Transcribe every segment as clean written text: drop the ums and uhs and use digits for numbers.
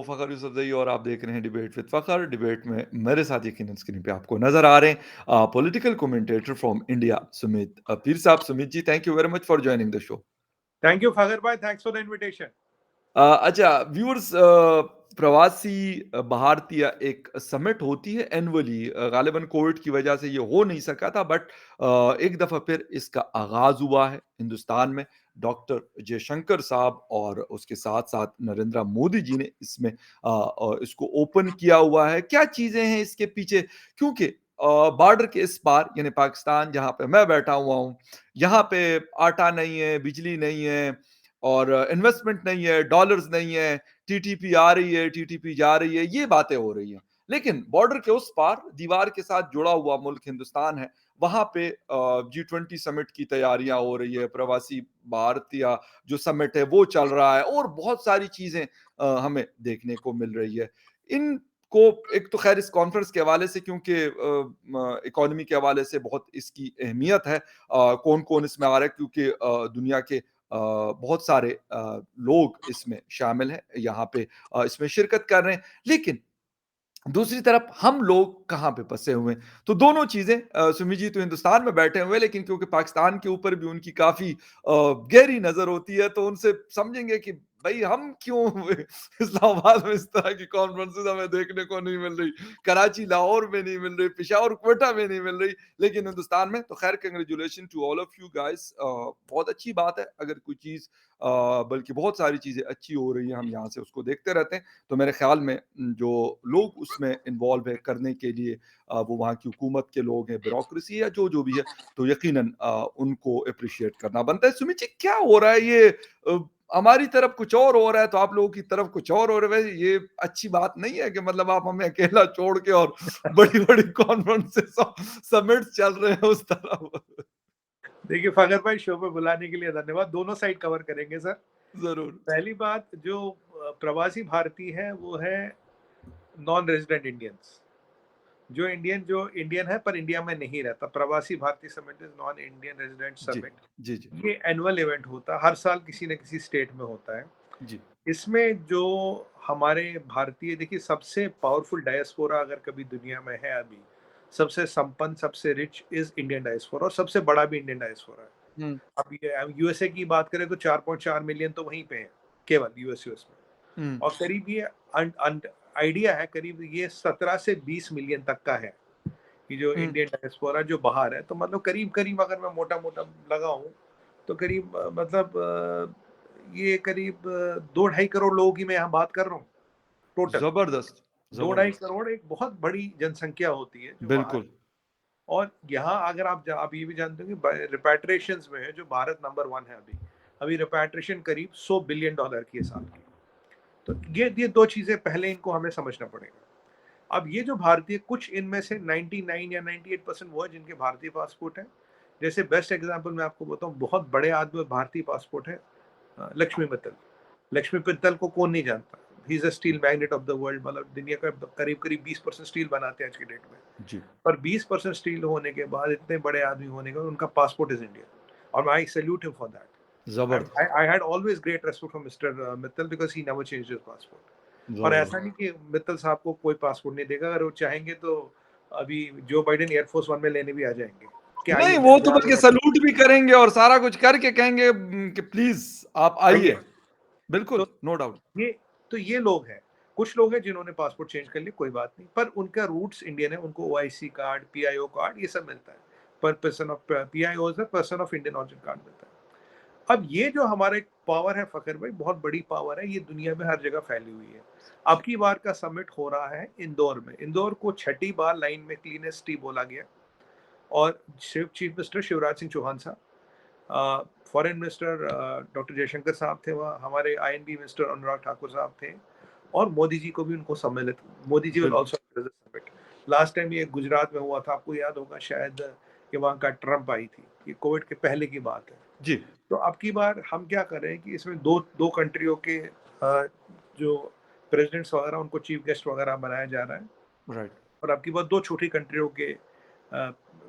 फ़खर यूसुफ़ज़ई और आप देख रहे हैं डिबेट विद फ़खर। डिबेट में मेरे साथ यकीनन स्क्रीन पे आपको नज़र आ रहे हैं political commentator from India Sumit Peer sahab. Sumit ji, thank you very much for joining the show. Thank you, Fagar bhai. Thanks for the invitation. अच्छा व्यूअर्स, प्रवासी भारतीय एक समिट होती है एनुअली, गालिबन कोविड की वजह से ये हो नहीं सका था, बट एक दफ़ा फिर इसका आगाज़ हुआ है हिंदुस्तान में। डॉक्टर जयशंकर साहब और उसके साथ-साथ नरेंद्र मोदी जी ने इसमें इसको ओपन किया हुआ है। क्या चीज़ें हैं इसके पीछे? क्योंकि बॉर्डर के इस पार यानी पाकिस्तान जहाँ पे मैं बैठा हुआ हूँ, यहाँ पे आटा नहीं है, बिजली नहीं है और इन्वेस्टमेंट नहीं है, डॉलर्स नहीं है, टीटीपी आ रही है, टीटीपी जा रही है, ये बातें हो रही हैं। लेकिन बॉर्डर के उस पार दीवार के साथ जुड़ा हुआ मुल्क हिंदुस्तान है, वहाँ पे G20 समिट की तैयारियां हो रही है, प्रवासी भारतीय जो समिट है वो चल रहा है और बहुत सारी चीजें हमें देखने को मिल रही है। इनको एक तो खैर इस कॉन्फ्रेंस के हवाले से, क्योंकि इकोनॉमी के हवाले से बहुत इसकी अहमियत है, कौन कौन इसमें आ रहा है, क्योंकि दुनिया के बहुत सारे लोग इसमें शामिल हैं, यहाँ पे इसमें शिरकत कर रहे हैं। लेकिन दूसरी तरफ हम लोग कहाँ पे फंसे हुए हैं? तो दोनों चीजें, सुमित जी तो हिंदुस्तान में बैठे हुए हैं, लेकिन क्योंकि पाकिस्तान के ऊपर भी उनकी काफी गहरी नजर होती है, तो उनसे समझेंगे कि भाई हम क्यों इस्लामाबाद में इस तरह की कॉन्फ्रेंसेस हमें देखने को नहीं मिल रही, कराची लाहौर में नहीं मिल रही, पेशावर क्वेटा में नहीं मिल रही, लेकिन हिंदुस्तान में। तो खैर congratulation to all of you guys, बहुत अच्छी बात है अगर कोई चीज, बल्कि बहुत सारी चीजें अच्छी हो रही हैं, हम यहाँ से उसको देखते रहते हैं। तो मेरे ख्याल में जो लोग उसमें इन्वॉल्व है करने के लिए, वो वहाँ की हुकूमत के लोग हैं, ब्यूरोक्रेसी या जो जो भी है, तो यकीनन उनको अप्रिशिएट करना बनता है। सुमित जी, क्या हो रहा है ये? हमारी तरफ कुछ और हो रहा है तो आप लोगों की तरफ कुछ और हो रहा है। वैसे ये अच्छी बात नहीं है कि मतलब आप हमें अकेला छोड़ के और बड़ी बड़ी कॉन्फ्रेंसेस समिट्स चल रहे हैं उस तरफ। देखिए फागर भाई, शो पे बुलाने के लिए धन्यवाद। दोनों साइड कवर करेंगे सर। जरूर। पहली बात, जो प्रवासी भारतीय है वो है नॉन रेजिडेंट इंडियंस। जो इंडियन है पर इंडिया में नहीं रहता, प्रवासी भारतीय summit is non Indian resident जी समिट। जी जी ये एनुअल इवेंट होता है, हर साल किसी न किसी स्टेट में होता है। जी इसमें जो हमारे भारतीय, देखिए सबसे पावरफुल डायस्पोरा अगर कभी दुनिया में है अभी, सबसे संपन्न, सबसे रिच इज इंडियन डायस्पोरा, और सबसे बड़ा भी इंडियन डायस्पोरा है। हम्म अब ये यूएसए की बात करें तो 4.4 मिलियन तो वहीं पे है, केवल यूएस में। हम्म और करीब ये आइडिया है, करीब ये 17 से 20 मिलियन तक का है कि जो हम्म इंडियन डायस्पोरा जो बाहर है। तो मतलब करीब करीब अगर मैं मोटा मोटा लगाऊं तो करीब ये करीब 2-2.5 करोड़ लोगों की मैं यहाँ बात कर रहा हूँ टोटल। जबरदस्त। 2-2.5 जबरदस्त। करोड़ एक बहुत बड़ी जनसंख्या होती है जो बाहर। बिल्कुल। और यहाँ अगर आप ये भी जानते हो कि रिपैट्रिएशन में है जो भारत नंबर 1 है अभी। अभी रिपैट्रिएशन करीब $100 बिलियन की है साल की। तो ये दो चीजें पहले इनको हमें समझना पड़ेगा। अब ये जो भारतीय, कुछ इनमें से 99 या 98% वो है जिनके भारतीय पासपोर्ट है। जैसे बेस्ट एग्जांपल मैं आपको बताऊं, बहुत बड़े आदमी भारतीय पासपोर्ट है, लक्ष्मी मित्तल। लक्ष्मी मित्तल को कौन नहीं जानता? He is a steel magnet of the world, मतलब दुनिया का करीब करीब 20% स्टील बनाते हैं आज की डेट में। जी। पर 20% स्टील होने के बाद, इतने बड़े आदमी होने के बाद, उनका पासपोर्ट इज इंडिया, और आई सैल्यूट हिम फॉर दैट। जबरदस्त। I had always great respect for Mr. Mittal because he never changed his passport. और ऐसा जबरदस्त। नहीं कि मित्तल साहब को कोई पासपोर्ट नहीं देगा, अगर वो चाहेंगे तो अभी जो बाइडेन एयरफोर्स 1 में लेने भी आ जाएंगे कि नहीं, आइए वो तो जहाज बल्कि उड़ाते हैं। सैल्यूट भी करेंगे और सारा कुछ करके कहेंगे कि प्लीज आप आइए। आइए। बिल्कुल, तो नो डाउट। ये तो ये लोग हैं, कुछ लोग हैं जिन्होंने पासपोर्ट चेंज कर लिया, कोई बात नहीं, पर उनका रूट्स इंडियन है, उनको ओआईसी कार्ड, पीआईओ कार्ड, ये सब मिलता है। पर person of PIO is person of Indian origin card मिलता है। अब ये जो हमारा एक पावर है फकर भाई, बहुत बड़ी पावर है, ये दुनिया में हर जगह फैली हुई है। अब की बार का समिट हो रहा है इंदौर में। इंदौर को छठी बार लाइन में क्लीनेस्ट सिटी बोला गया। और चीफ मिनिस्टर शिवराज सिंह चौहान साहब, फॉरेन मिनिस्टर डॉक्टर जयशंकर साहब थे वहाँ, हमारे आईएनबी मिनिस्टर अनुराग ठाकुर साहब थे, और मोदी जी को भी उनको सम्मिलित, मोदी जी विल बिल्कुल। Also summit. लास्ट टाइम ये गुजरात में हुआ था, आपको याद होगा शायद, कि वहाँ का ट्रम्प आई थी, ये कोविड के पहले की बात है। जी। तो अब की बार हम क्या कर रहे हैं कि इसमें दो दो कंट्रियों के जो प्रेसिडेंट्स वगैरह, उनको चीफ गेस्ट वगैरह बनाया जा रहा है। राइट। और अब की बार दो छोटी कंट्रियों के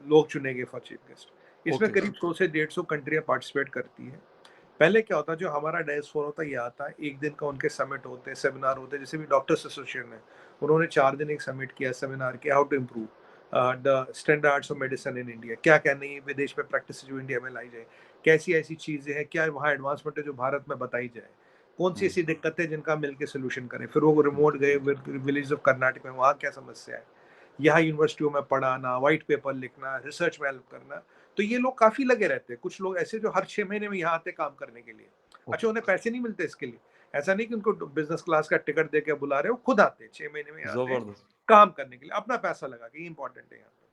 लोग चुने गए फॉर चीफ गेस्ट। इसमें ओके। करीब 100 से 150 कंट्रियां पार्टिसिपेट करती हैं। पहले क्या होता है, जो हमारा डायस्पोरा होता है ये आता है, एक दिन का उनके समिट होते हैं, सेमिनार होते हैं, जैसे भी डॉक्टर्स एसोसिएशन है, उन्होंने 4 दिन एक समिट किया, सेमिनार किया, how to improve the standards of medicine in India, क्या-क्या नई विदेश में प्रैक्टिस जो इंडिया में लाई जाए, कैसी ऐसी चीज़ें हैं, क्या वहाँ एडवांसमेंट है जो भारत में बताई जाए, कौन-सी हुँ, ऐसी दिक्कतें जिनका मिलके सॉल्यूशन करें। फिर वो रिमोट गए विलेज ऑफ कर्नाटक में, वहाँ क्या समस्या है, यहाँ यूनिवर्सिटियों में पढ़ाना, व्हाइट पेपर लिखना, रिसर्च में हेल्प करना। तो ये लोग काफ़ी लगे रहते हैं। कुछ लोग ऐसे जो हर 6 महीने में यहाँ आते हैं काम करने के लिए। अच्छा, उन्हें ओके, पैसे नहीं मिलते इसके लिए। ऐसा नहीं कि उनको बिज़नेस क्लास का टिकट देके बुला रहे हो, खुद आते हैं, 6 महीने में यहाँ आते हैं, ज़बरदस्त। काम करने के लिए, अपना पैसा लगा के, ये इम्पोर्टेंट है यहाँ पे।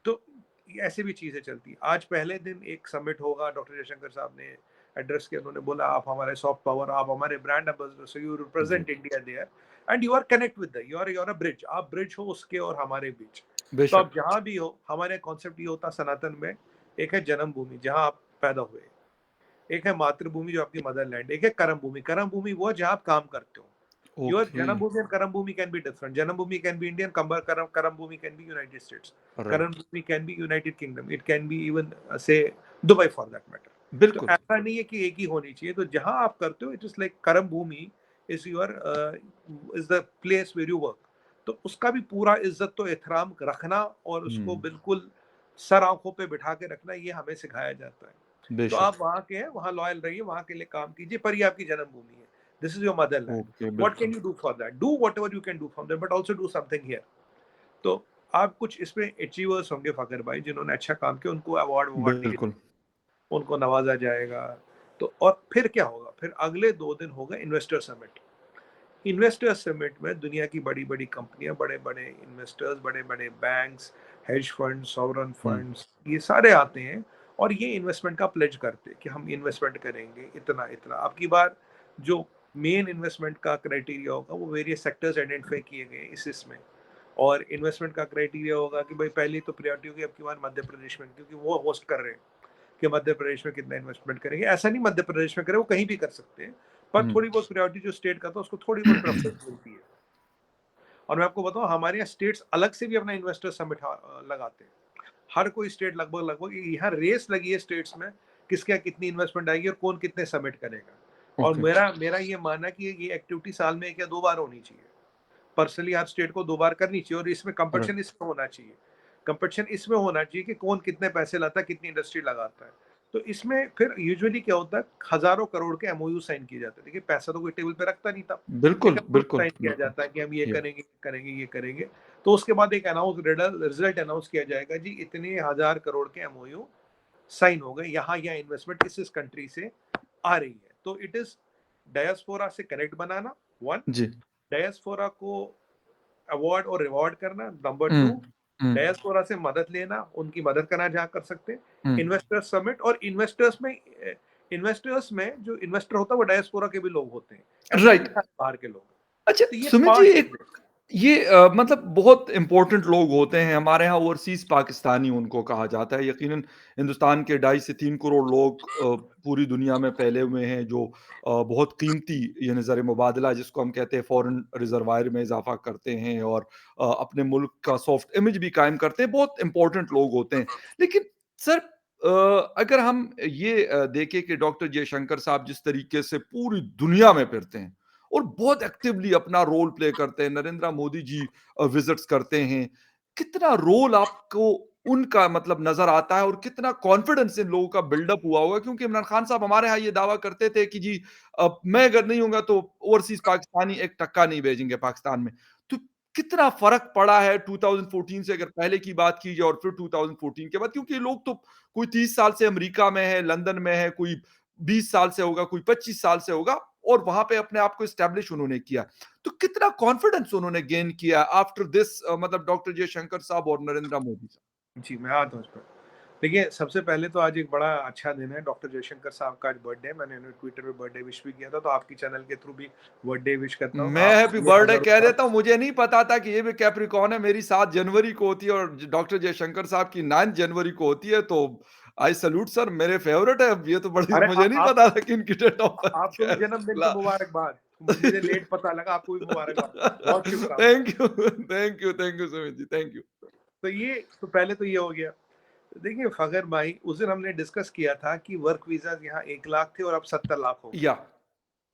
तो ये ऐसी भी चीज़ें चलती हैं। आज पहले दिन एक समिट होगा, डॉक्टर जयशंकर साहब ने एड्रेस किया, उन्होंने बोला आप हमारे सॉफ्ट पावर, आप हमारे brand ambassador, so you ji, represent India there and you are connect with the you are a bridge, आप ब्रिज हो उसके और हमारे बीच। तो आप बेशक, जहाँ भी हो, हमारे कॉन्सेप्ट ये होता है सनातन में, एक है जन्मभूमि जहाँ आप पैदा हुए, एक है मातृभूमि जो आपकी मदरलैंड, एक है कर्म भूमि। कर्म भूमि वो है जहाँ आप काम करते हो। Your okay, Janambhoomi and Karambhumi can be different. Janambhoomi can be Indian, Karambhumi can be United States. Right, Karambhumi can be United Kingdom. It can be even say Dubai for that matter. तो बिल्कुल, ऐसा नहीं है कि एक ही होनी चाहिए। तो जहाँ आप करते हो, इट इज लाइक करम भूमि is your is the place where you work. तो उसका भी पूरा इज्जत तो एहतराम रखना और उसको हुँ, बिल्कुल सर आंखों पे बिठा के रखना, ये हमें सिखाया जाता है। तो बेशक, आप वहाँ के हैं, वहाँ लॉयल रहिए, वहाँ के लिए काम कीजिए, पर ये आपकी जन्मभूमि है। This is your motherland. Okay, what बिल्कुल, can you do for that? Do whatever you can do from there, but also do something here. तो आप कुछ इसमें अचीवर्स होंगे फ़खर भाई, जिन्होंने अच्छा काम किया, उनको अवार्ड ववार्ड दिए, बिल्कुल, उनको नवाज़ा जाएगा। तो और फिर क्या होगा? फिर अगले 2 दिन होगा इन्वेस्टर समिट। इन्वेस्टर समिट में दुनिया की बड़ी-बड़ी कंपनियाँ, बड़े-बड़े इन्वेस्टर्स, बड़े-बड़े बैंक्स, हेज फंड्स, सॉवरेन हुँ, फंड्स, ये सारे आते हैं और ये इन्वेस्टमेंट का प्लेज करते हैं कि हम इन्वेस्टमेंट करेंगे इतना-इतना। अब की बार जो मेन इन्वेस्टमेंट का क्राइटेरिया होगा, वो वेरियस सेक्टर्स आइडेंटिफाई किए गए हैं इस इसमें। और इन्वेस्टमेंट का क्राइटेरिया होगा कि भाई पहली तो प्रायोरिटी होगी अब की बार मध्य प्रदेश में, क्योंकि वो होस्ट कर रहे हैं कि मध्य प्रदेश में कितना इन्वेस्टमेंट करेंगे। ऐसा नहीं मध्य प्रदेश में करें, वो कहीं भी कर सकते हैं, पर हुँ, थोड़ी बहुत प्रायोरिटी जो स्टेट करता है उसको थोड़ी बहुत प्रेफरेंस मिलती है। और मैं आपको बताऊं, हमारे यहाँ स्टेट्स अलग से भी अपना इन्वेस्टर समिट लगाते हैं। हर कोई स्टेट लगभग लगभग यहाँ रेस लगी है स्टेट्स में, किसके यहाँ कितनी इन्वेस्टमेंट आएगी और कौन कितने समिट करेगा। और ओके, मेरा मेरा ये मानना है कि ये एक्टिविटी साल में 1 या 2 बार होनी चाहिए। पर्सनली हर स्टेट को 2 बार करनी चाहिए और इसमें राइट, कंपटीशन इसमें होना चाहिए। कंपटीशन इसमें होना चाहिए कि कौन कितने पैसे लाता है, कितनी इंडस्ट्री लगाता है। तो इसमें फिर यूजुअली क्या होता है, हज़ारों करोड़ के एमओयू साइन किए जाते हैं। देखिए पैसा तो कोई टेबल पे रखता नहीं था। एक बिल्कुल, एमओयू बिल्कुल, साइन किया बिल्कुल, जाता है कि हम ये या करेंगे, ये करेंगे, ये करेंगे। तो उसके बाद एक रिजल्ट अनाउंस किया जाएगा, जी इतने हज़ार करोड़ के एमओयू साइन हो गए, यहाँ इन्वेस्टमेंट इस कंट्री से आ रही है। तो इट इज़ डायस्पोरा से कनेक्ट बनाना 1, जी, डायस्पोरा को अवार्ड और रिवॉर्ड करना, नंबर हुँ, 2 हुँ, डायस्पोरा से मदद लेना, उनकी मदद करना जहाँ कर सकते हैं। हुँ, इन्वेस्टर्स समिट और इन्वेस्टर्स में जो इन्वेस्टर होता है वो डायस्पोरा के भी लोग होते हैं। ऐसा नहीं कि राइट। सारे बाहर के लोग हैं। अच्छा, तो ये सुमित जी 5 एक चीज़ें। ये मतलब बहुत इम्पोर्टेंट लोग होते हैं हमारे यहाँ ओवरसीज़ पाकिस्तानी उनको कहा जाता है। यकीनन हिंदुस्तान के 2.5 से 3 करोड़ लोग पूरी दुनिया में फैले हुए हैं जो बहुत कीमती यानी ज़र-ए-मुबादला जिसको हम कहते हैं फ़ॉरेन रिज़र्वायर में इज़ाफ़ा करते हैं और अपने मुल्क का सॉफ्ट इमेज भी कायम करते हैं, बहुत इम्पोर्टेंट लोग होते हैं। लेकिन सर अगर हम ये देखें कि डॉक्टर जयशंकर साहब जिस तरीके से पूरी दुनिया में फिरते हैं और बहुत एक्टिवली अपना रोल प्ले करते हैं। नरेंद्र मोदी जी विजिट्स करते हैं। कितना रोल आपको उनका मतलब नज़र आता है और कितना कॉन्फिडेंस इन लोगों का बिल्डअप हुआ होगा? क्योंकि इमरान खान साहब हमारे यहाँ ये दावा करते थे कि जी मैं अगर नहीं होऊँगा तो ओवरसीज़ पाकिस्तानी एक टक्का नहीं भेजेंगे पाकिस्तान में। तो कितना फ़र्क पड़ा है 2014 से अगर पहले की बात की जाए और फिर 2014 के बाद? क्योंकि ये लोग तो कोई 30 साल से अमेरिका में है, लंदन में है, कोई 20 साल से होगा, कोई 25 साल से होगा और वहाँ पे अपने आप को एस्टेब्लिश उन्होंने किया। तो कितना कॉन्फिडेंस उन्होंने गेन किया आफ्टर दिस मतलब डॉक्टर जयशंकर साहब और नरेंद्र मोदी साहब? जी, मैं आता हूँ इस पर। देखिए, सबसे पहले तो आज एक बड़ा अच्छा दिन है, डॉक्टर जयशंकर साहब का आज बर्थडे है। मैंने उन्हें ट्विटर पे बर्थडे विश भी किया था, तो आपकी चैनल के थ्रू भी बर्थडे विश करता हूँ। मैं हैप्पी आपको बर्थडे हज़ारों कह साल। देता हूँ, मुझे नहीं पता था कि ये भी कैप्रिकॉर्न है, मेरी 7 जनवरी को होती है और डॉक्टर जयशंकर साहब की 9 जनवरी को होती है, तो आई सैल्यूट सर मेरे फेवरेट है। अब ये तो बड़ी अरे मुझे नहीं आप पता था कि इनकी डेट ऑफ बर्थ आपको क्या भी है। जन्मदिन की मुबारकबाद। मुझे लेट पता लगा, आपको भी मुबारकबाद। बहुत शुभकामनाएँ। Thank you, thank you, thank you Sumit ji, thank you. तो पहले तो ये हो गया। देखिए फखर भाई, उस दिन हमने डिस्कस किया था कि वर्क वीजा यहाँ 1 लाख थे और अब 70 लाख हो गए। या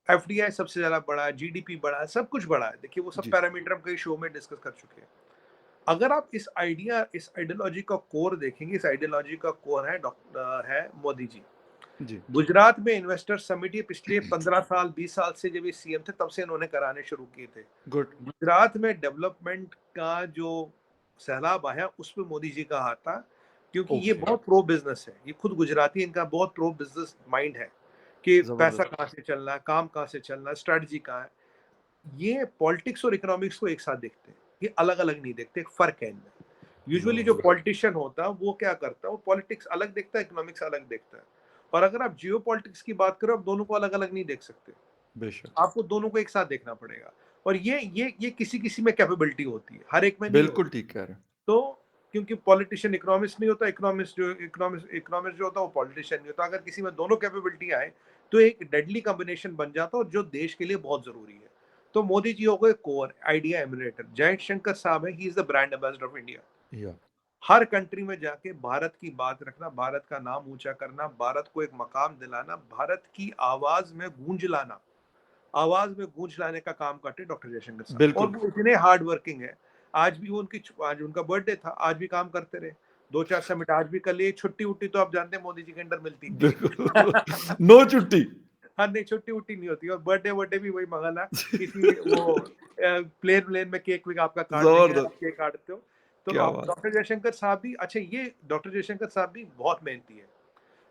एफडीआई सबसे ज्यादा बढ़ा है, जीडीपी बढ़ा है, सब कुछ बढ़ा है। देखिए वो सब जी, पैरामीटर हम कई शो में डिस्कस कर चुके हैं। अगर आप इस आइडियोलॉजी का कोर देखेंगे, इस आइडियोलॉजी का कोर है डॉक्टर है मोदी जी। जी, गुजरात में इन्वेस्टर समिट ये पिछले 15 साल 20 साल से जब ये सीएम थे तब से इन्होंने कराने शुरू किए थे। गुड, गुजरात में डेवलपमेंट का जो सैलाब आया उसमें मोदी जी का हाथ था, क्योंकि ये ओके, बहुत प्रो बिजनेस है। ये खुद गुजराती, इनका बहुत प्रो बिजनेस माइंड है कि पैसा ज़बरदस्त, कहाँ से चलना है, काम कहाँ से चलना है, स्ट्रेटजी कहाँ है। ये पॉलिटिक्स और इकोनॉमिक्स को एक साथ देखते हैं, ये अलग अलग नहीं देखते, एक फर्क है इनमें। यूजुअली जो ज़बरदस्त, पॉलिटिशियन होता है वो क्या करता है, वो पॉलिटिक्स अलग देखता है, इकोनॉमिक्स अलग देखता है। और अगर आप जियो पॉलिटिक्स की बात करो, आप दोनों को अलग अलग नहीं देख सकते, बेशक, आपको दोनों को एक साथ देखना पड़ेगा। और ये किसी किसी में कैपेबिलिटी होती है, हर एक में नहीं बिल्कुल होती। ठीक कह रहे हैं। तो क्योंकि पॉलिटिशियन इकोनॉमिस्ट नहीं होता, इकोनॉमिस्ट जो होता है वो पॉलिटिशियन नहीं होता। अगर किसी में दोनों कैपेबिलिटी आए तो एक डेडली कॉम्बिनेशन बन जाता है, और जो देश के लिए बहुत जरूरी है। तो मोदी जी हो गए कोर आइडिया एमिनेटर। जयंत शंकर साहब है, he is the brand ambassador of India. या हर कंट्री में जाके भारत की बात रखना, भारत का नाम ऊंचा करना, भारत को एक मकाम दिलाना, भारत की आवाज में गूंज लाने का काम करते डॉक्टर जयशंकर साहब। और बिल्कुल, वो इतने हार्ड वर्किंग है। आज भी आज उनका बर्थडे था, आज भी काम करते रहे। 2 4 समिट आज भी कर लिए। छुट्टी उट्टी तो आप जानते हैं मोदी जी के अंडर मिलती नहीं बिल्कुल, है। नो छुट्टी। हाँ, नहीं छुट्टी उट्टी नहीं होती। और बर्थडे वर्डे भी वही मंगाना, किसी वो प्लेन व्लेन में केक वेक आपका काट देंगे, आप ज़बरदस्त, केक काटते हो। तो क्या बात! डॉक्टर जयशंकर साहब भी अच्छा, ये डॉक्टर जयशंकर साहब भी बहुत मेहनती है।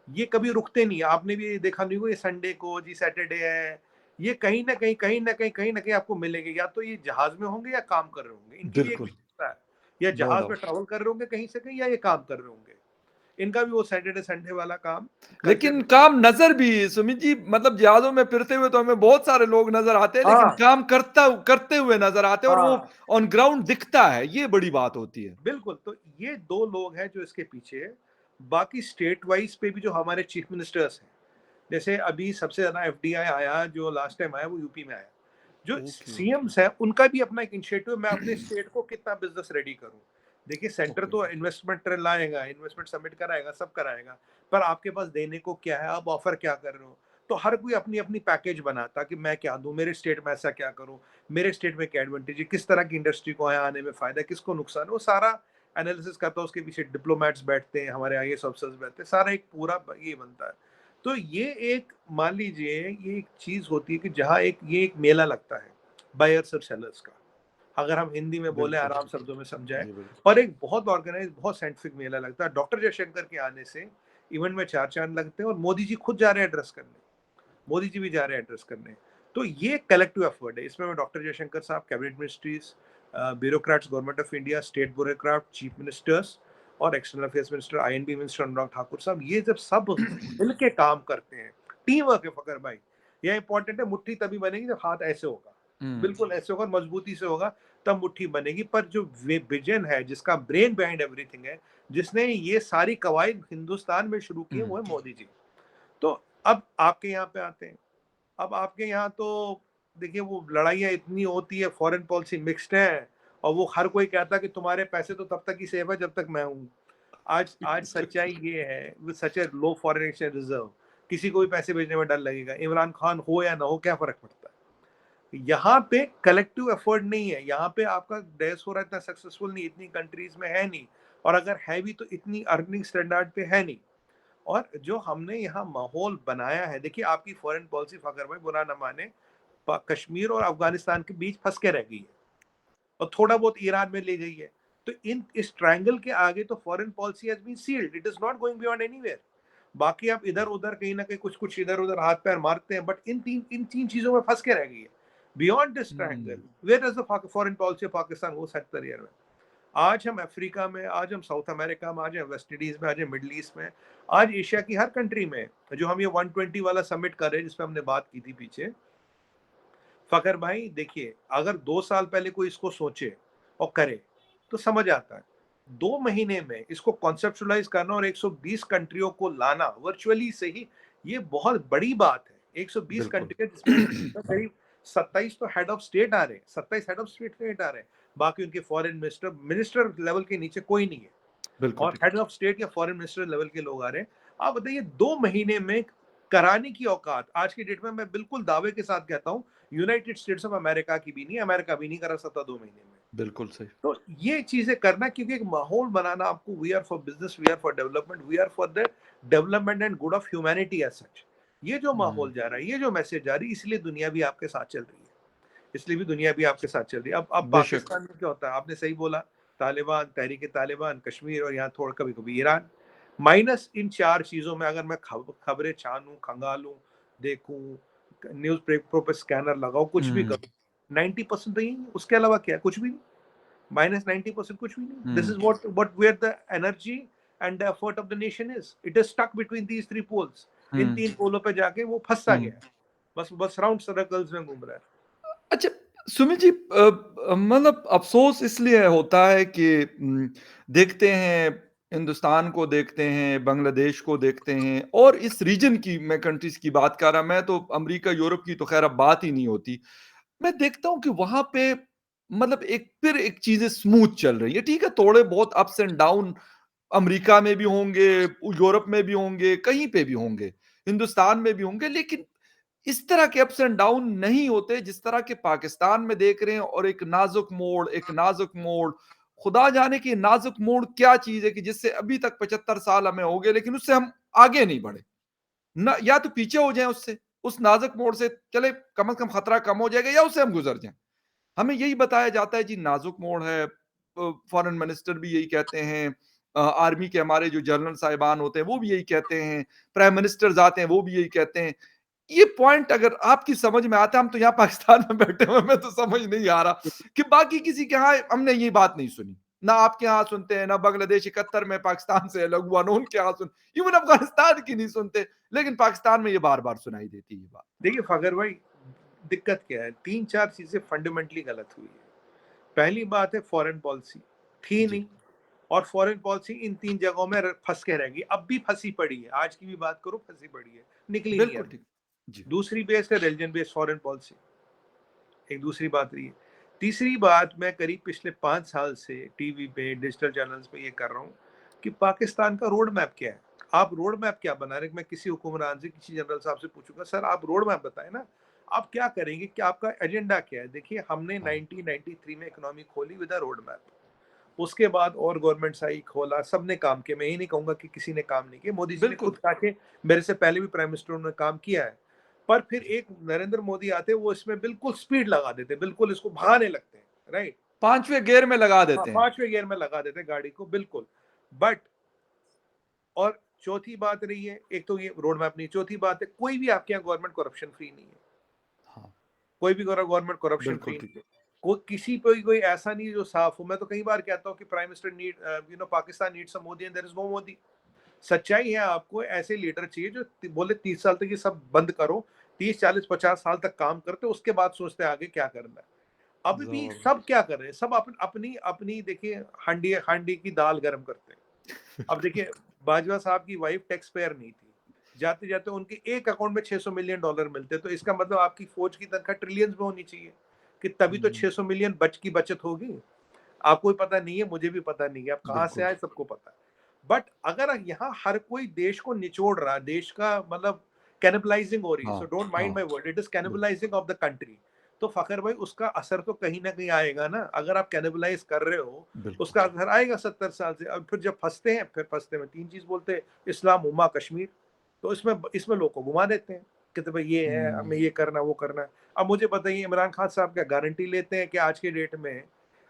ये कभी रुकते नहीं। आपने भी देखा नहीं होगा, ये संडे को जी सैटरडे है, ये कहीं ना कहीं आपको मिलेंगे। या तो ये जहाज में होंगे या काम कर रहे होंगे, इनकी भी एक बिल्कुल, विशेषता है। या नो जहाज में डाउट। ट्रैवल कर रहे होंगे कहीं से कहीं, या ये काम कर रहे होंगे। इनका भी वो सैटरडे संडे वाला काम कल्चर लेकिन नहीं है। काम नज़र भी सुमित जी मतलब जहाज़ों में फिरते हुए तो हमें बहुत सारे लोग नज़र आते हैं, लेकिन हाँ, काम करते हुए नज़र आते हैं और वो हाँ, ऑन ग्राउंड दिखता है, ये बड़ी बात होती है। बिल्कुल। तो ये 2 लोग हैं जो इसके पीछे है। बाकी स्टेट वाइज़ पे भी जो हमारे चीफ मिनिस्टर्स हैं, जैसे अभी सबसे ज़्यादा एफडीआई आया, जो लास्ट टाइम आया वो यूपी में आया। जो ओके, सीएम्स हैं उनका भी अपना एक इनिशिएटिव है, मैं अपने स्टेट को कितना बिज़नेस रेडी करूँ। देखिए सेंटर ओके, तो इन्वेस्टमेंट लाएगा, इन्वेस्टमेंट सबमिट कराएगा, सब कराएगा, पर आपके पास देने को क्या है, आप ऑफर क्या कर रहे हो? तो हर कोई अपनी-अपनी पैकेज बनाता कि मैं क्या दूँ, मेरे स्टेट में ऐसा क्या करूँ, मेरे स्टेट में क्या एडवांटेज है, किस तरह की इंडस्ट्री को यहाँ आने में फ़ायदा है, किसको नुकसान है, वो सारा एनालिसिस करता है। उसके पीछे डिप्लोमैट्स बैठते हैं, हमारे आईएएस ऑफिसर्स बैठते हैं, सारा एक पूरा ये बनता है। तो ये एक मान लीजिए ये एक चीज़ होती है कि जहाँ एक मेला लगता है, बायर्स और सेलर्स का। अगर हम हिंदी में बोले, बिल्कुल। आराम शब्दों में समझाएँ, जी, बिल्कुल। और एक बहुत ऑर्गेनाइज़, बहुत साइंटिफिक मेला लगता है। डॉक्टर जयशंकर के आने से इवेंट में 4 चाँद लगते हैं, और मोदी जी खुद जा रहे हैं एड्रेस करने। मोदी जी भी जा रहे हैं एड्रेस करने। तो ये कलेक्टिव एफर्ट है। इसमें मैं डॉक्टर जयशंकर साहब, cabinet ministries, bureaucrats government of India, state bureaucrat, chief ministers और external affairs minister, I and B minister Anurag Thakur साहब, ये जब सब मिल के काम करते हैं, टीम वर्क है फखर भाई। यह इंपॉर्टेंट है, मुट्ठी तभी बनेगी जब हाथ ऐसे होगा। हुँ, बिल्कुल ऐसे होगा, मजबूती से होगा, तब मुट्ठी बनेगी। पर जो विजन है, जिसका ब्रेन बिहाइंड एवरीथिंग है, जिसने ये सारी कवायद हिंदुस्तान में शुरू की है, हुँ। वो है मोदी जी। तो अब आपके यहाँ पे आते हैं। अब आपके यहाँ तो देखिए वो लड़ाइयाँ इतनी होती है, फॉरेन पॉलिसी मिक्स्ड है, और वो हर कोई कहता है कि तुम्हारे पैसे तो तब तक ही सेफ है जब तक मैं हूँ। आज आज सच्चाई ये है, with such A low foreign exchange reserve, किसी को भी पैसे भेजने में डर लगेगा। इमरान खान हो या ना हो, क्या फ़र्क पड़ता है? यहाँ पे कलेक्टिव एफर्ट नहीं है, यहाँ पे आपका डायस्पोरा इतना सक्सेसफुल नहीं, इतनी कंट्रीज़ में है नहीं, और अगर है भी तो इतनी अर्निंग स्टैंडर्ड पे है नहीं। और जो हमने यहाँ माहौल बनाया है, देखिए आपकी फॉरेन पॉलिसी फखर भाई बुरा ना माने, कश्मीर और अफगानिस्तान के बीच फंस के रह गई है, और थोड़ा बहुत ईरान में ले गई है। तो इन इस ट्रायंगल के आगे तो foreign policy has been sealed, it is not going beyond anywhere. बाकी आप इधर उधर कहीं ना कहीं कुछ कुछ इधर उधर हाथ पैर मारते हैं, बट इन तीन चीजों में फंस के रह गई है। Beyond this triangle, hmm, where is the foreign policy of Pakistan वो 70 ईयर में। आज हम अफ्रीका में, आज हम साउथ अमेरिका में, आज हम वेस्ट इंडीज में, आज हम मिडल ईस्ट में, आज एशिया की हर कंट्री में, जो हम ये 120 वाला समिट कर रहे हैं जिसपे हमने बात की थी पीछे, फखर भाई देखिए, अगर 2 साल पहले कोई इसको सोचे और करे तो समझ आता है। 2 महीने में इसको कॉन्सेप्चुलाइज करना और 120 कंट्रियों को लाना वर्चुअली से ही, ये बहुत बड़ी बात है। 120 बिल्कुल। कंट्री है, जिसमें करीब 27 तो हेड ऑफ स्टेट आ रहे हैं, 27 हेड ऑफ स्टेट आ रहे हैं। बाकी उनके फॉरेन मिनिस्टर मिनिस्टर लेवल के नीचे कोई नहीं है। बिल्कुल और ठीक। हेड ऑफ स्टेट या फॉरेन मिनिस्टर लेवल के लोग आ रहे हैं। आप बताइए 2 महीने में कराने की औकात आज की डेट में मैं बिल्कुल दावे के साथ कहता हूँ यूनाइटेड स्टेट्स ऑफ अमेरिका की भी नहीं, अमेरिका भी नहीं करा सकता 2 महीने में। बिल्कुल सही। तो ये चीजें करना, क्योंकि एक माहौल बनाना आपको, we are for business, we are for development, we are for the development and good of humanity as such. ये जो हुँ, माहौल जा रहा है, ये जो मैसेज जा रही है, इसलिए दुनिया भी आपके साथ चल रही है। इसलिए भी दुनिया भी आपके साथ चल रही है। अब बेशक। पाकिस्तान में क्या होता है, आपने सही बोला, तालिबान, तहरीक तालिबान, कश्मीर और यहाँ थोड़ा कभी कभी ईरान, माइनस इन 4 चीजों में अगर मैं खबरें छानूं, खंगालूं, देखूं, न्यूज पेपर पर स्कैनर लगाओ, कुछ भी हुँ, करूं, 90% नहीं है। उसके अलावा क्या है? कुछ भी नहीं। माइनस 90% कुछ भी नहीं। This hmm, is what where the energy and the effort of the nation is. It is stuck between these 3 poles. इन हुँ, 3 पोलों पे जाके वो फंसा हुँ। गया है। बस बस राउंड सर्कल्स में घूम रहा है। अच्छा, सुमित जी, मतलब अफ़सोस इसलिए होता है कि देखते हैं, हिंदुस्तान को देखते हैं, बांग्लादेश को देखते हैं और इस रीजन की मैं कंट्रीज़ की बात कर रहा, मैं तो अमेरिका, यूरोप की तो ख़ैर अब बात ही नहीं होती। मैं देखता हूँ कि वहाँ पे मतलब एक चीज़ें स्मूथ चल रही है। ठीक है, थोड़े बहुत अप्स एंड डाउन अमेरिका में भी होंगे, यूरोप में भी होंगे, कहीं पे भी होंगे, हिंदुस्तान में भी होंगे, लेकिन इस तरह के अप्स एंड डाउन नहीं होते जिस तरह के पाकिस्तान में देख रहे हैं। और एक नाजुक मोड़, खुदा जाने कि नाजुक मोड़ क्या चीज़ है कि जिससे अभी तक 75 साल हमें हो गए, लेकिन उससे हम आगे नहीं बढ़े। ना या तो पीछे हो जाएँ उससे, उस नाजुक मोड़ से चले, कम से कम खतरा कम हो जाएगा या उससे हम गुज़र जाएँ। हमें यही बताया जाता है जी, नाजुक मोड़ है। फॉरेन मिनिस्टर भी यही कहते हैं, आर्मी के हमारे जो जनरल साहिबान होते हैं वो भी यही कहते हैं, प्राइम मिनिस्टर्स आते हैं वो भी यही कहते हैं। ये पॉइंट अगर आपकी समझ में आता है, हम तो यहाँ पाकिस्तान में बैठे हुए, हमें तो समझ नहीं आ रहा कि बाकी किसी के यहाँ हमने ये बात नहीं सुनी। ना आपके यहाँ सुनते हैं, ना बांग्लादेश 71 में पाकिस्तान से अलग हुआ, ना उनके यहाँ सुन, इवन अफगानिस्तान की नहीं सुनते, लेकिन पाकिस्तान में ये बार-बार सुनाई देती है ये बात। देखिए फखर भाई, दिक्कत क्या है? 3-4 चीजें फंडामेंटली गलत हुई है। पहली बात है फॉरेन पॉलिसी थी जी, नहीं, और फॉरेन पॉलिसी इन 3 जगहों में फंस के रहेगी। अब भी फंसी पड़ी है, आज की भी बात करो, फंसी पड़ी है, निकली नहीं है बिल्कुल अभी। ठीक। जी, दूसरी बेस है रिलीजन बेस्ड फॉरेन पॉलिसी, एक दूसरी बात रही है। तीसरी बात, मैं करीब पिछले 5 साल से टीवी पे, डिजिटल चैनल्स पे ये कर रहा हूँ कि पाकिस्तान का रोड मैप क्या है? आप रोड मैप क्या बना रहे हैं? मैं किसी हुक्मरान से, किसी जनरल साहब से पूछूंगा, सर आप रोड मैप बताएं ना, आप क्या करेंगे, क्या आपका एजेंडा क्या है? देखिए, हमने हाँ, 1993 में इकोनॉमी खोली विद अ रोड मैप। उसके बाद और गवर्नमेंट्स आई, खोला, सबने काम किया। मैं ये नहीं कहूंगा कि किसी ने काम नहीं किया, मोदी जी ने खुद बिल्कुल। कहा कि मेरे से पहले भी प्राइम मिनिस्टरों ने काम किया है। पर फिर जी। एक नरेंद्र मोदी आते, वो इसमें बिल्कुल स्पीड लगा देते, बिल्कुल इसको भगाने लगते हैं, राइट? 5वें गियर में लगा हाँ, देते हैं। 5वें गियर में लगा देते हैं गाड़ी को, बिल्कुल। बट और चौथी बात रही है, एक तो ये रोड मैप नहीं, चौथी बात है कोई भी आपके यहाँ गवर्नमेंट करप्शन फ्री नहीं है। हाँ, कोई भी गवर्नमेंट करप्शन बिल्कुल फ्री ठीक। नहीं है। कोई किसी पे कोई ऐसा नहीं है जो साफ हो। मैं तो कई बार कहता हूँ कि prime minister need, Pakistan needs a Modi and there is no Modi. सच्चाई है, आपको ऐसे लीडर चाहिए जो बोले 30 साल तक ये सब बंद करो, 30 40 50 साल तक काम करते, उसके बाद सोचते हैं आगे क्या करना है। अभी भी सब ज़बरदस्त। क्या कर रहे हैं? सब अपनी अपनी देखिए, हांडी हांडी की दाल गर्म करते हैं। अब बिल्कुल। देखिए, बाजवा साहब की वाइफ टैक्स पेयर नहीं थी, जाते जाते उनके एक अकाउंट में $600 मिलियन मिलते, तो इसका मतलब आपकी फौज की तनख्वाह ट्रिलियंस में होनी चाहिए, कि तभी तो हुँ, 600 मिलियन की बचत होगी। आपको भी पता नहीं है, मुझे भी पता नहीं है, अब कहाँ से बिल्कुल। आए सबको पता है। बट अगर यहाँ हर कोई देश को निचोड़ रहा है, देश का मतलब कैनिबलाइजिंग हो रही है, हाँ, सो डोंट माइंड हाँ, माय वर्ड, इट इज बिल्कुल। कैनिबलाइजिंग ऑफ द कंट्री। तो फखर भाई, उसका असर तो कहीं ना कहीं आएगा ना, अगर आप कैनिबलाइज कर रहे हो, बिल्कुल। उसका असर आएगा 70 साल से। अब फिर जब फंसते हैं, फिर फंसते में 3 चीज बोलते हैं, इस्लाम, उम्मा, कश्मीर। तो इसमें इसमें लोग को घुमा देते हैं, कहते भाई ये है, हमें हुँ, ये करना, वो करना है। अब मुझे बताइए, इमरान खान साहब क्या गारंटी लेते हैं कि आज के डेट में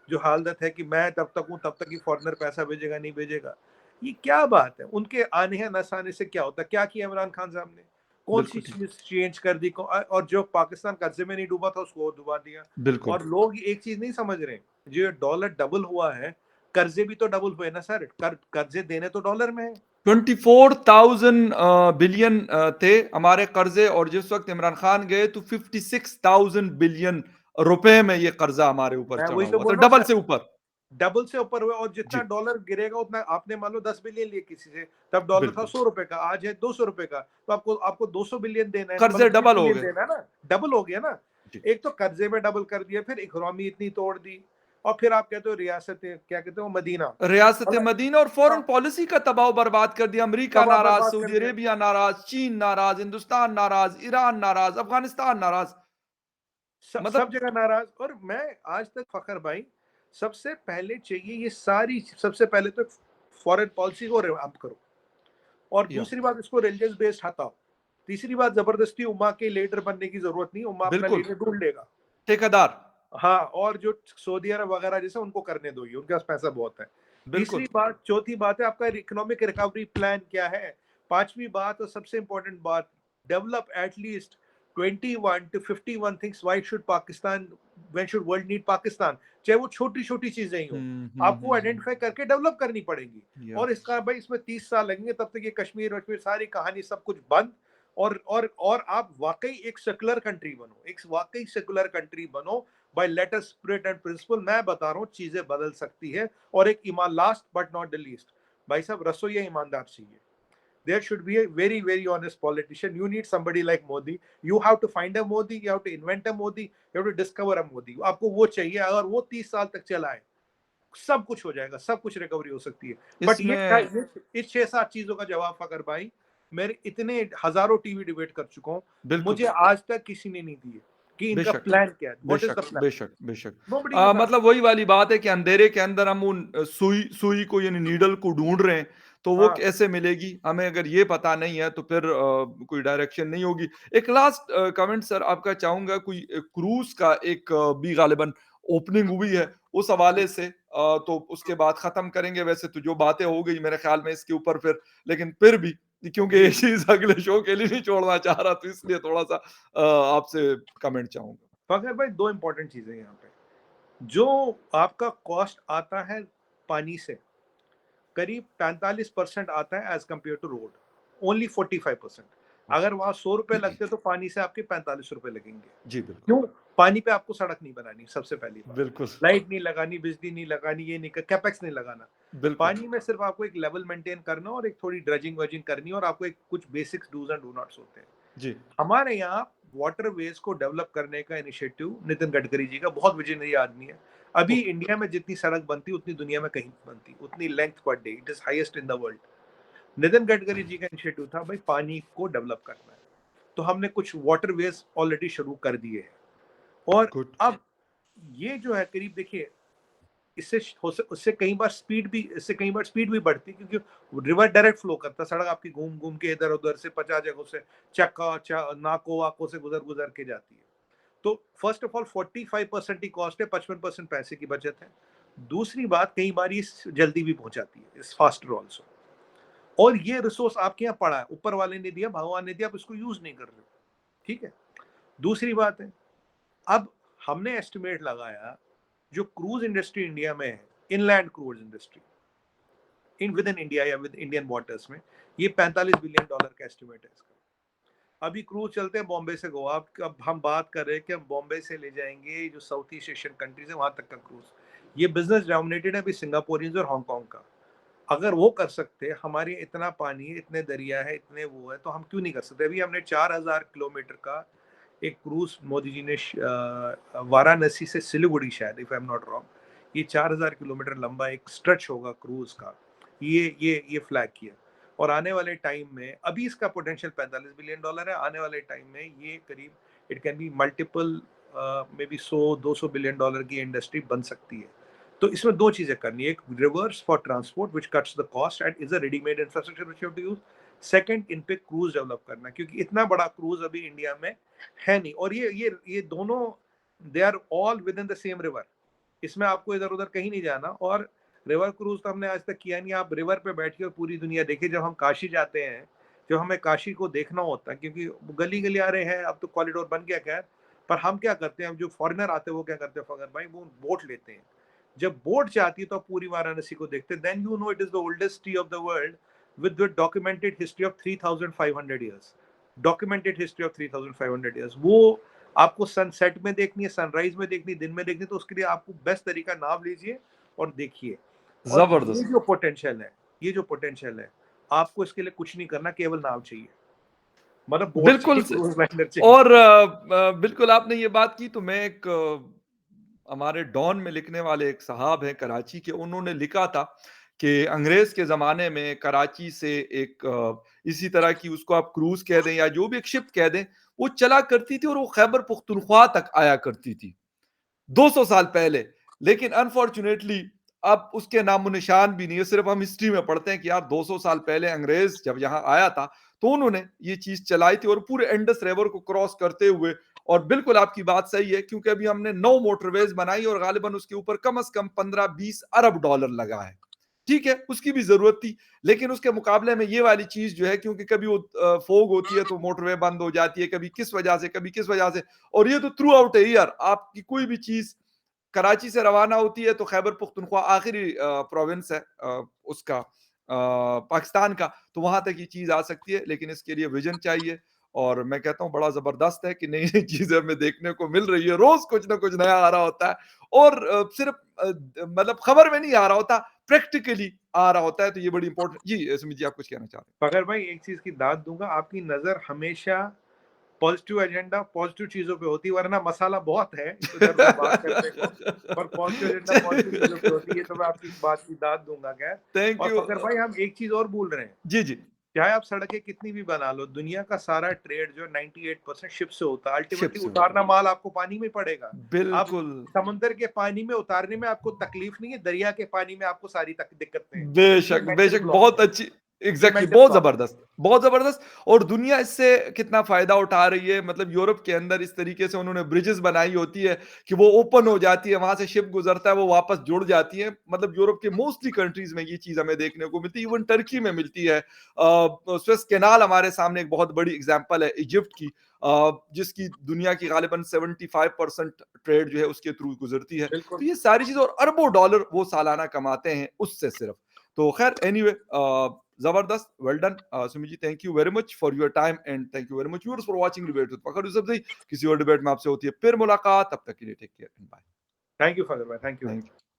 जो हालत है कि मैं तब तक हूँ, तब तक ही फॉरेनर पैसा भेजेगा, नहीं भेजेगा? ये क्या बात है? उनके आने या न आने से क्या होता है? क्या किया इमरान खान साहब ने? कौन सी बिल्कुल ठीक। चीज चेंज कर दी? और जो पाकिस्तान कर्जे में नहीं डूबा था, उसको डुबा दिया। बिल्कुल। और लोग एक चीज नहीं समझ रहे, जो ये डॉलर डबल हुआ है, कर्जे भी तो डबल हुए ना सर। कर्जे देने तो डॉलर में है। 24,000 बिलियन थे हमारे कर्जे, और जिस वक़्त इमरान खान गए तो 56,000 बिलियन रुपए में ये कर्जा हमारे ऊपर मैं चढ़ा वही तो हुआ था, बोल रहा हूँ डबल सर, से ऊपर। डबल से ऊपर हुआ। और जितना जी, डॉलर गिरेगा, उतना आपने मान लो 10 बिलियन लिए किसी से, तब डॉलर था बिल्कुल। 100 रुपए का, आज है 200 रुपए का, तो आपको आपको 200 बिलियन देना है ना, कर्जे मतलब तीन डबल हो बिलियन गए। देना है ना, डबल हो गया ना। जी, एक तो कर्जे में डबल कर दिया, फिर इकोनॉमी इतनी तोड़ दी, और फिर आप कहते हो रियासत क्या कहते हो मदीना, रियासत और मदीना और फॉरेन हाँ, पॉलिसी का तबाव बर्बाद कर दिया। अमेरिका तबाह नाराज, बर्बाद कर सऊदी दिया। अरेबिया नाराज, चीन नाराज, हिंदुस्तान नाराज, ईरान नाराज, अफगानिस्तान नाराज। सब मतलब जगह नाराज। और मैं आज तक फखर भाई, सबसे पहले चाहिए ये सारी, सबसे पहले तो फॉरेन पॉलिसी को रिवैम्प करो, और या दूसरी बात इसको रिलीजियस बेस्ड हटाओ। तीसरी बात, जबरदस्ती उम्मा के लीडर बनने की जरूरत नहीं, उम्मा अपना बिल्कुल, लीडर ढूंढ लेगा। ठेकेदार, हाँ, और जो सऊदी अरब वगैरह जैसे उनको करने दो, ये उनके पास पैसा बहुत है। बिल्कुल। तीसरी बात, चौथी बात है आपका इकोनॉमिक रिकवरी प्लान क्या है। पांचवी बात और सबसे इंपॉर्टेंट बात, develop at least 21 to 51 things why should Pakistan, when should world need Pakistan. चाहे वो छोटी छोटी चीजें ही हो, आपको हुँ। आइडेंटिफाई करके डेवलप करनी पड़ेगी। या और इसका भाई इसमें 30 साल लगेंगे, तब तक ये कश्मीर वश्मीर सारी कहानी सब कुछ बंद। और आप वाकई एक सेकुलर कंट्री बनो, एक वाकई सेकुलर कंट्री बनो। By letter spirit and principle मैं बता रहा हूँ चीजें बदल सकती है। और एक ईमान, last but not the least, भाई साहब रसोइया ईमानदार चाहिए। There should be a very very honest politician. You need somebody like Modi. You have to find a Modi, you have to invent a Modi, you have to discover a Modi. आपको वो चाहिए। अगर वो 30 साल तक चला है, सब कुछ हो जाएगा, सब कुछ रिकवरी हो सकती है। बट इसमें इस 6-7 चीजों का जवाब फकर भाई, मेरे इतने हजारों टीवी डिबेट कर चुका हूँ, बिल्कुल, मुझे आज तक किसी ने नहीं दिए कि इनका बेशक, प्लान क्या है, व्हाट इज बेशक, द प्लान। बेशक, बेशक। नोबडी ने कहा। मतलब वही वाली बात है कि अंधेरे के अंदर हम उन सुई सुई को यानी नीडल को ढूँढ रहे हैं, तो वो हाँ, कैसे मिलेगी? हमें अगर ये पता नहीं है तो फिर कोई डायरेक्शन नहीं होगी। एक लास्ट कमेंट सर आपका चाहूँगा, कोई क्रूज़ का एक भी गालिबन ओपनिंग हुई है, उस हवाले से तो उसके बाद खत्म करेंगे। वैसे तो जो बातें हो गई मेरे ख्याल में इसके ऊपर फिर, लेकिन फिर भी क्योंकि जी ये जी। चीज़ अगले शो के लिए नहीं छोड़ना चाह रहा, तो इसलिए थोड़ा-सा आपसे कमेंट चाहूँगा। फखर भाई, दो इंपॉर्टेंट चीजें यहाँ पे। जो आपका कॉस्ट आता है पानी से, करीब 45% आता है as compare to road, only 45%। अगर वहां 100 रुपए लगते तो पानी से आपके 45 रुपए लगेंगे। जी, बिल्कुल। क्यों? पानी पे आपको सड़क नहीं बनानी, सबसे पहली बात। बिल्कुल, लाइट नहीं लगानी, बिजली नहीं लगानी, ये नहीं, कैपेक्स नहीं लगाना। बिल्कुल। पानी में सिर्फ आपको एक लेवल मेंटेन करना और एक थोड़ी ड्रजिंग वजिंग करनी, और आपको एक कुछ basics dos and do nots होते हैं। जी, हमारे यहाँ वाटरवेज को डेवलप करने का इनिशिएटिव नितिन गडकरी जी का, बहुत विजनरी आदमी है। अभी ओके, इंडिया में जितनी सड़क बनती उतनी दुनिया में कहीं नहीं बनती, उतनी length per day, it is highest in the world. Nitin Gadkari ji का इनिशिएटिव था भाई पानी को डेवलप करना है, तो हमने कुछ वाटरवेज ऑलरेडी शुरू कर दिए हैं। और गुड, अब ये जो है करीब देखिए, उससे कई बार स्पीड भी बढ़ती, क्योंकि रिवर डायरेक्ट फ्लो करता है, सड़क आपकी घूम घूम के इधर उधर से 50 जगहों से नाकों वाकों से गुजर गुजर के जाती है। तो first of all 45% he cost है, 55% पैसे की बचत है। दूसरी बात, कई बार ये जल्दी भी पहुंचाती है, इस फास्टर ऑल्सो। और ये रिसोर्स आपके यहाँ पड़ा है, ऊपर वाले ने दिया, भगवान ने दिया, आप इसको यूज नहीं कर रहे हो। ठीक है। दूसरी बात है, अब हमने एस्टिमेट लगाया, जो क्रूज इंडस्ट्री इंडिया में है, inland cruise industry in with in India या विद इंडियन वाटर्स में, ये $45 बिलियन का एस्टिमेट है इसका। अभी क्रूज चलते हैं बॉम्बे से गोवा। अब हम बात कर रहे हैं कि हम बॉम्बे से ले जाएंगे जो साउथ ईस्ट एशियन कंट्रीज है वहां तक का क्रूज। ये बिजनेस डोमिनेटेड है अभी सिंगापुरियंस और हांगकांग का। अगर वो कर सकते हैं, हमारे इतना पानी है, इतने दरिया है, इतने वो है, तो हम क्यों नहीं कर सकते। अभी हमने 4000 किलोमीटर का एक क्रूज मोदी जी ने वाराणसी से सिलीगुड़ी, शायद if I am not wrong, ये 4000 किलोमीटर लंबा एक स्ट्रेच होगा क्रूज का, ये फ्लैग किया। और आने वाले टाइम में, अभी इसका पोटेंशियल $45 बिलियन है, आने वाले टाइम में ये करीब it can be multiple may be 100-200 billion की इंडस्ट्री बन सकती है। तो इसमें दो चीजें करनी है, एक rivers for transport which cuts the cost and is a readymade infrastructure which you have to use. Second, इन पे क्रूज डेवलप करना, क्योंकि इतना बड़ा क्रूज अभी इंडिया में है नहीं। और ये दोनों, they are all within the same river, इसमें आपको इधर उधर कहीं नहीं जाना। और रिवर क्रूज तो हमने आज तक किया नहीं। आप रिवर पे बैठ के और पूरी दुनिया देखिए। जब हम काशी जाते हैं, जब हमें काशी को देखना होता है, क्योंकि गली गली आ रहे हैं, अब तो कॉरिडोर बन गया खैर, पर हम क्या करते हैं, जो फॉरेनर आते हैं वो क्या करते हैं फगर भाई, वो बोट लेते हैं। जब बोट जाती है तो आप पूरी वाराणसी को देखते हैं, then you know it is the oldest city of the world with documented history of 3500 years, documented history of 3500 years। वो आपको सनसेट में देखनी है, सनराइज में देखनी है, दिन में देखनी है, तो उसके लिए आपको बेस्ट तरीका नाव लीजिए और देखिए। और ज़बरदस्त। ये जो पोटेंशियल है, आपको इसके लिए कुछ नहीं करना, केवल नाव चाहिए, मतलब बोट बिल्कुल चाहिए, स क्रूज लाइनर चाहिए। और बिल्कुल आपने ये बात की तो मैं एक हमारे डॉन में लिखने वाले एक साहब हैं कराची के, उन्होंने लिखा था कि अंग्रेज के ज़माने में कराची से एक इसी तरह की, उसको आप क्रूज़ कह दें या जो भी एक शिप कह दें, वो चला करती थी और वो खैबर पुख्तूनख्वा तक आया करती थी। 200 साल पहले। लेकिन अनफॉर्चुनेटली अब उसके नामो-निशान भी नहीं है। सिर्फ़ हम हिस्ट्री में पढ़ते हैं कि यार 200 साल पहले अंग्रेज़ जब यहाँ आया था, तो उन्होंने ये चीज़ चलाई थी और पूरे इंडस रिवर को क्रॉस करते हुए। और बिल्कुल आपकी बात सही है, क्योंकि अभी हमने 9 मोटरवेज़ बनाई और गालिबन उसके ऊपर कम से कम 15-20 अरब डॉलर लगा है। ठीक है, उसकी भी ज़रूरत थी, लेकिन उसके मुकाबले में ये वाली चीज़ जो है, क्योंकि कभी वो फ़ॉग होती है तो मोटरवे बंद हो जाती है, कभी किस वजह से, कभी किस वजह से। और ये तो थ्रू आउट अ ईयर आपकी कोई भी चीज़ कराची से रवाना होती है तो खैबर पुख्तनख्वा आखिरी प्रोविंस है उसका पाकिस्तान का, तो वहां तक ये चीज आ सकती है, लेकिन इसके लिए विजन चाहिए। और मैं कहता हूँ बड़ा जबरदस्त है कि नई नई चीजें हमें देखने को मिल रही है, रोज कुछ ना कुछ नया आ रहा होता है। और सिर्फ मतलब खबर में नहीं आ रहा होता, प्रैक्टिकली आ रहा होता है, तो ये बड़ी इंपॉर्टेंट। जी सुमित जी, आप कुछ कहना चाह रहे फखर भाई, एक चीज की दाद दूंगा, आपकी नजर हमेशा पॉजिटिव एजेंडा, पॉजिटिव चीजों पे होती है, वरना मसाला बहुत है इधर उधर बात करने को, पर पॉजिटिव एजेंडा पॉजिटिव चीजों पे होती है। ये तो मैं आपकी इस बात की दाद दूंगा। खैर, थैंक और यू। फखर भाई, हम एक चीज और भूल रहे हैं। जी जी। चाहे आप सड़कें कितनी भी बना लो, दुनिया का सारा ट्रेड जो 98% शिप से होता है। शिप अल्टीमेटली से होता उतारना माल आपको पानी में पड़ेगा। है अब बिल्कुल। समुंदर के पानी में उतारने में आपको तकलीफ नहीं है, दरिया के पानी में आपको सारी दिक्कतें हैं। ये बेशक, मेंटल बेशक, ब्लॉक बहुत है। अच्छी। ये एग्ज़ैक्टली, मेंटल बहुत ब्लॉक है। ज़बरदस्त, बहुत ज़बरदस्त। और दुनिया इससे कितना फ़ायदा उठा रही है, मतलब यूरोप के अंदर इस तरीके से उन्होंने ब्रिजेस बनाई होती है कि वो ओपन हो जाती है, वहाँ से शिप गुज़रता है, वो वापस जुड़ जाती है। मतलब यूरोप के मोस्टली कंट्रीज़ में ये चीज़ हमें देखने को मिलती है, इवन टर्की में मिलती है। स्वेज़ कैनाल हमारे सामने एक बहुत बड़ी एग्ज़ाम्पल है इजिप्ट की, जिसकी दुनिया की गालिबन 75% ट्रेड जो है उसके थ्रू गुज़रती है। बिल्कुल। तो ये सारी चीज़ें, और अरबों डॉलर वो सालाना कमाते हैं उससे सिर्फ़। तो खैर एनीवे, जबरदस्त, well done Sumit ji, thank you very much for your time and thank you very much viewers for watching debate with Fakhar Yousafzai. किसी और डिबेट में आपसे होती है फिर मुलाकात, तब तक के लिए take care and bye. Thank you Fazal भाई, थैंक यू। Thank you.